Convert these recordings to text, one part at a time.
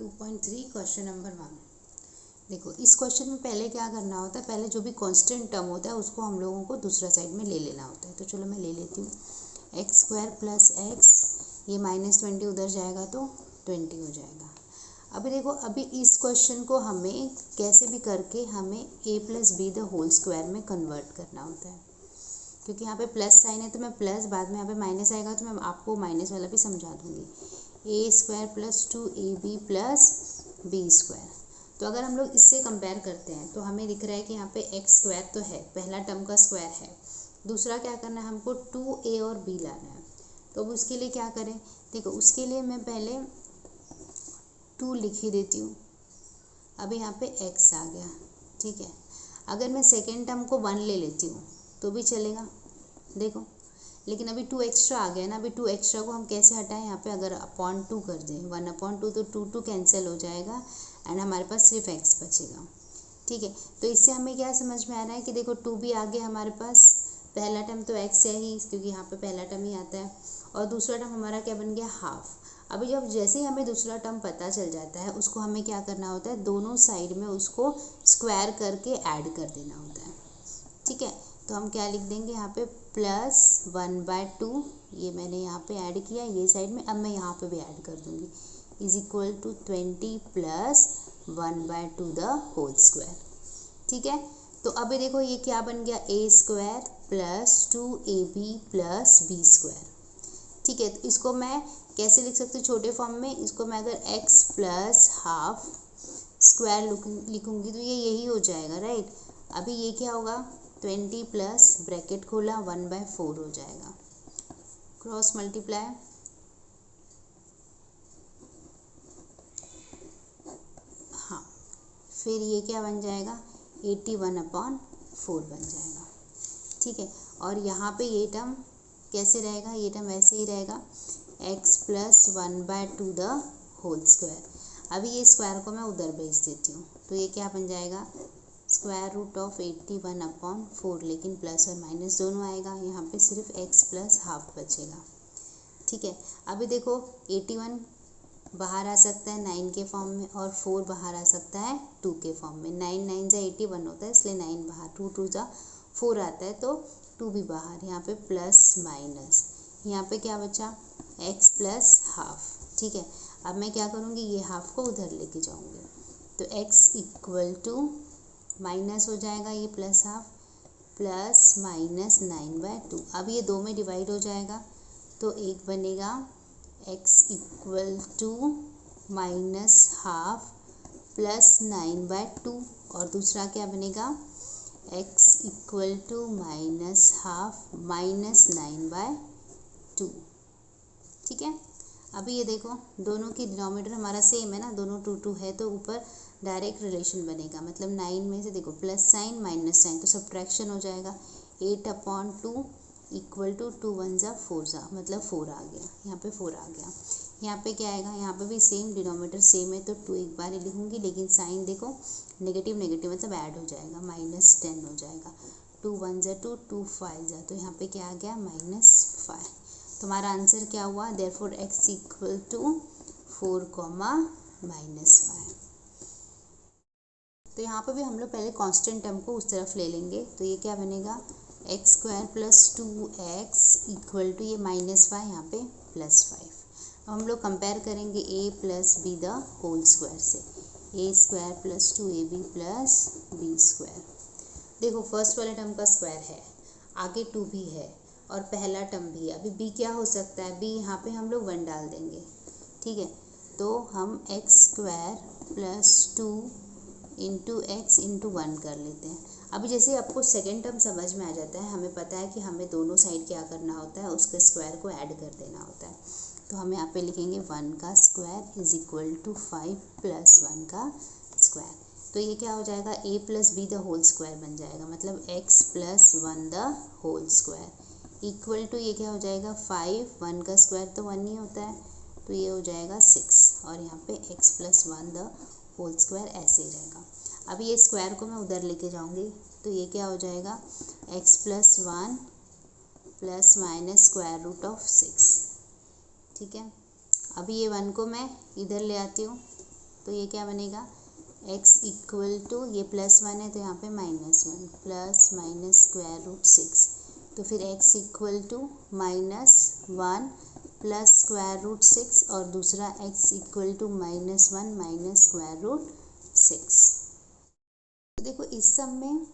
2.3 question number 1। देखो इस question में पहले क्या करना होता है, पहले जो भी कांस्टेंट टर्म होता है उसको हम लोगों को दूसरा साइड में ले लेना होता है। तो चलो मैं ले लेती हूँ एक्स स्क्वायर प्लस एक्स, ये -20 उधर जाएगा तो 20 हो जाएगा। अभी देखो, अभी इस क्वेश्चन को हमें कैसे भी करके हमें a plus B the whole square में कन्वर्ट करना होता है, क्योंकि यहाँ पे प्लस साइन है तो मैं प्लस, बाद में यहाँ पे माइनस आएगा तो मैं आपको माइनस वाला भी समझा दूंगी। A square plus 2ab plus B square. तो अगर हम लोग इससे कंपेयर करते हैं तो हमें दिख रहा है कि यहाँ पे एक्स स्क्वायर तो है, पहला टर्म का स्क्वायर है। दूसरा क्या करना है, हमको 2a और b लाना है। तो अब उसके लिए क्या करें, देखो उसके लिए मैं पहले 2 लिख ही देती हूँ। अभी यहाँ पे x आ गया, ठीक है। अगर मैं सेकेंड टर्म को 1 ले लेती हूँ तो भी चलेगा, देखो। लेकिन अभी 2 एक्स्ट्रा आ गया ना, अभी 2 एक्स्ट्रा को हम कैसे हटाएं, यहाँ पे अगर अपॉन 2 कर दें 1/2 तो 2 कैंसिल हो जाएगा एंड हमारे पास सिर्फ x बचेगा, ठीक है। तो इससे हमें क्या समझ में आ रहा है कि देखो 2 भी आ गया हमारे पास, पहला टर्म तो x है ही क्योंकि यहाँ पे पहला टर्म ही आता है, और दूसरा टर्म हमारा क्या बन गया, हाफ। अभी जब जैसे ही हमें दूसरा टर्म पता चल जाता है उसको हमें क्या करना होता है, दोनों साइड में उसको स्क्वायर करके ऐड कर देना होता है, ठीक है। तो हम क्या लिख देंगे यहाँ पे प्लस 1/2, ये मैंने यहाँ पे ऐड किया ये साइड में, अब मैं यहाँ पे भी ऐड कर दूँगी, is equal to 20 plus 1/2 the whole square, ठीक है। तो अभी देखो ये क्या बन गया, a square plus 2ab plus b square, ठीक है। तो इसको मैं कैसे लिख सकती हूँ छोटे फॉर्म में, इसको मैं अगर x प्लस हाफ स्क्वायर लिखूँगी तो ये यही हो जाएगा, राइट। अभी ये क्या होगा, 20 प्लस ब्रैकेट खोला 1/4 हो जाएगा, क्रॉस मल्टीप्लाई, हाँ, फिर ये क्या बन जाएगा 81/4 बन जाएगा, ठीक है। और यहाँ पे ये टर्म कैसे रहेगा, ये टर्म ऐसे ही रहेगा x plus 1/2 the whole square. अभी ये स्क्वायर को मैं उधर भेज देती हूँ तो ये क्या बन जाएगा, स्क्वायर रूट ऑफ 81/4, लेकिन प्लस और माइनस दोनों आएगा, यहाँ पे सिर्फ x प्लस हाफ बचेगा, ठीक है। अभी देखो 81 बाहर आ सकता है 9 के फॉर्म में, और 4 बाहर आ सकता है 2 के फॉर्म में। 9 9 जा 81 होता है, इसलिए 9 बाहर, 2 2 जा 4 आता है तो 2 भी बाहर, यहाँ पे प्लस माइनस, यहाँ पे क्या बचा x प्लस हाफ, ठीक है। अब मैं क्या करूँगी, ये हाफ को उधर लेके जाऊँगी तो x इक्वल टू माइनस हो जाएगा ये प्लस हाफ, प्लस माइनस 9/2। अब ये 2 में डिवाइड हो जाएगा तो एक बनेगा x equal to minus half plus 9/2, और दूसरा क्या बनेगा x equal to minus half minus 9/2, ठीक है। अभी ये देखो दोनों की डिनोमिनेटर हमारा सेम है ना, दोनों 2 2 है तो ऊपर डायरेक्ट रिलेशन बनेगा, मतलब 9 में से देखो प्लस साइन माइनस साइन तो सब्ट्रैक्शन हो जाएगा, 8/2 इक्वल टू 2 1 जा 4 जा, मतलब 4 आ गया, यहाँ पे 4 आ गया। यहाँ पे क्या आएगा, यहाँ पे भी सेम डिनोमिनेटर सेम है तो 2 एक बार ही लिखूँगी, लेकिन साइन देखो नेगेटिव नेगेटिव मतलब ऐड हो जाएगा, -10 हो जाएगा, 2 1 जा 2 2 5 जा, तो यहाँ पे क्या आ गया -5। तुम्हारा आंसर क्या हुआ, देयरफॉर x इक्वल टू 4, -5। तो यहाँ पे भी हम लोग पहले कांस्टेंट टर्म को उस तरफ ले लेंगे, तो ये क्या बनेगा x square plus 2x equal to ये -5, यहाँ पे +5। अब हम लोग कंपेयर करेंगे a plus B the whole square से, a square plus 2ab plus b square. देखो फर्स्ट वाले टर्म का स्क्वायर है, आगे 2 भी है और पहला टर्म भी है। अभी b क्या हो सकता है, b यहाँ पे हम लोग 1 डाल देंगे, ठीक है। तो हम x square plus 2 into x into 1 कर लेते हैं। अभी जैसे आपको सेकेंड टर्म समझ में आ जाता है, हमें पता है कि हमें दोनों साइड क्या करना होता है, उसके स्क्वायर को ऐड कर देना होता है। तो हम यहाँ पे लिखेंगे 1 का square is equal to 5 plus 1 का स्क्वायर। तो ये क्या हो जाएगा, a plus B the whole square बन जाएगा, मतलब x plus 1 the whole square equal to ये क्या हो जाएगा 5, 1 का स्क्वायर तो 1 ही होता है तो ये हो जाएगा 6, और यहाँ पे x plus 1 the whole square ऐसे ही रहेगा। अब ये स्क्वायर को मैं उधर लेके जाऊँगी तो ये क्या हो जाएगा x plus 1 plus minus square root of 6, ठीक है। अभी ये 1 को मैं इधर ले आती हूँ तो ये क्या बनेगा, x इक्वल टू, ये +1 है तो यहाँ पे -1 प्लस माइनस स्क्वायर रूट 6, तो फिर x equal to -1 plus square root 6 और दूसरा x equal to -1 minus square root 6। तो देखो इस सम में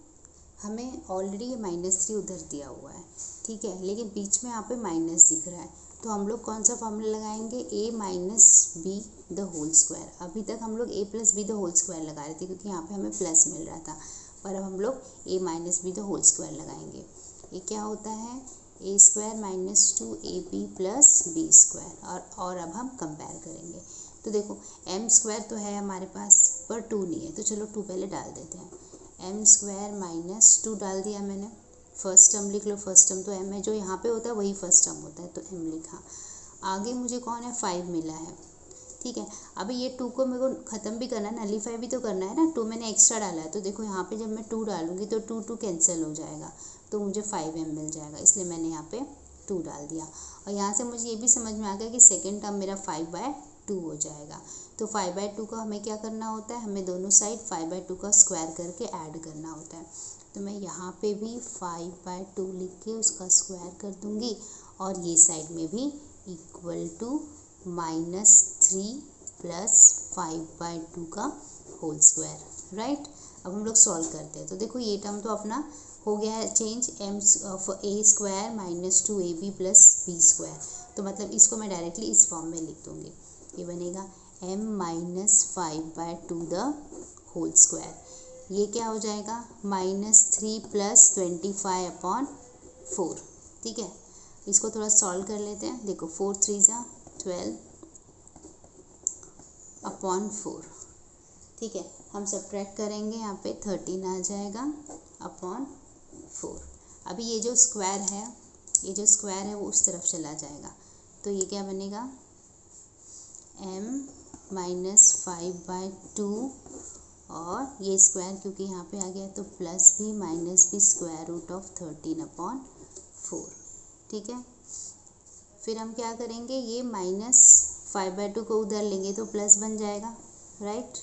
हमें ऑलरेडी ये -3 उधर दिया हुआ है, ठीक है, लेकिन बीच में यहाँ पे माइनस दिख रहा है, तो हम लोग कौन सा फॉर्मूला लगाएंगे, a minus B the whole square. अभी तक हम लोग a plus B the whole square लगा रहे थे क्योंकि यहाँ पे हमें प्लस मिल रहा था, पर अब हम लोग a minus B the whole square लगाएंगे। ये क्या होता है, a square minus 2ab plus B square, और अब हम कंपेयर करेंगे। तो देखो m स्क्वायर तो है हमारे पास पर 2 नहीं है, तो चलो 2 पहले डाल देते हैं। m स्क्वायर माइनस 2 डाल दिया मैंने, फर्स्ट टर्म लिख लो, फर्स्ट टर्म तो m है, जो यहाँ पे होता है वही फर्स्ट टर्म होता है, तो m लिखा। आगे मुझे कौन है, 5 मिला है, ठीक है। अभी ये 2 को मेरे को ख़त्म भी करना है, नलीफाई भी तो करना है ना, 2 मैंने एक्स्ट्रा डाला है, तो देखो यहाँ पे जब मैं 2 डालूंगी तो 2 कैंसिल हो जाएगा, तो मुझे 5m मिल जाएगा, इसलिए मैंने यहाँ पे 2 डाल दिया। और यहाँ से मुझे ये भी समझ में आ गया कि सेकेंड टर्म मेरा 5/2 हो जाएगा। तो 5/2 को हमें क्या करना होता है, हमें दोनों साइड 5/2 का स्क्वायर करके ऐड करना होता है। तो मैं यहाँ पे भी 5/2 लिख के उसका स्क्वायर कर दूँगी, और ये साइड में भी इक्वल टू -3 प्लस 5/2 का होल स्क्वायर, राइट। अब हम लोग सॉल्व करते हैं, तो देखो ये टर्म तो अपना हो गया है change, a square minus 2ab plus B square, तो मतलब इसको मैं डायरेक्टली इस फॉर्म में लिख दूँगी। ये बनेगा m minus 5/2 the whole square, ये क्या हो जाएगा, -3 प्लस 25/4, ठीक है। इसको थोड़ा सॉल्व कर लेते हैं, देखो 4 3 जा 12/4, ठीक है। हम सब्ट्रैक्ट करेंगे, यहाँ पे 13 आ जाएगा अपॉन 4। अभी ये जो स्क्वायर है वो उस तरफ चला जाएगा, तो ये क्या बनेगा, m माइनस 5/2 और ये स्क्वायर क्योंकि यहाँ पे आ गया तो प्लस भी माइनस भी स्क्वायर रूट ऑफ 13/4, ठीक है। फिर हम क्या करेंगे, ये -5/2 को उधर लेंगे तो प्लस बन जाएगा, राइट।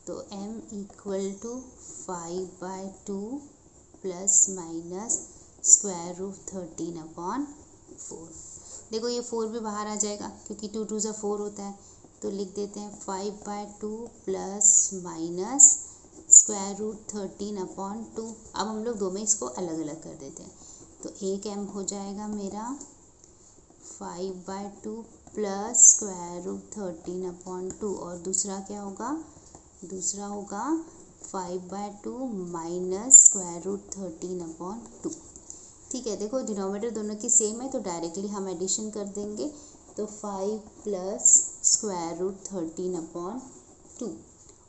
तो m equal to 5/2 plus minus square root 13/4। देखो ये 4 भी बाहर आ जाएगा क्योंकि 2 2 = 4 होता है, तो लिख देते हैं 5/2 प्लस माइनस स्क्वायर रूट 13/2। अब हम लोग दो में इसको अलग अलग कर देते हैं, तो एक m हो जाएगा मेरा 5/2 प्लस स्क्वायर रूट 13/2, और दूसरा क्या होगा, दूसरा होगा 5/2 माइनस स्क्वायर रूट 13/2, ठीक है। देखो डिनोमिनेटर दोनों की सेम है, तो डायरेक्टली हम एडिशन कर देंगे, तो 5 प्लस स्क्वायर रूट 13/2,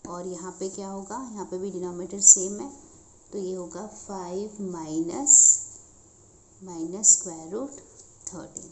और यहाँ पे क्या होगा, यहाँ पे भी डिनोमिनेटर सेम है, तो ये होगा 5 माइनस स्क्वायर रूट 13।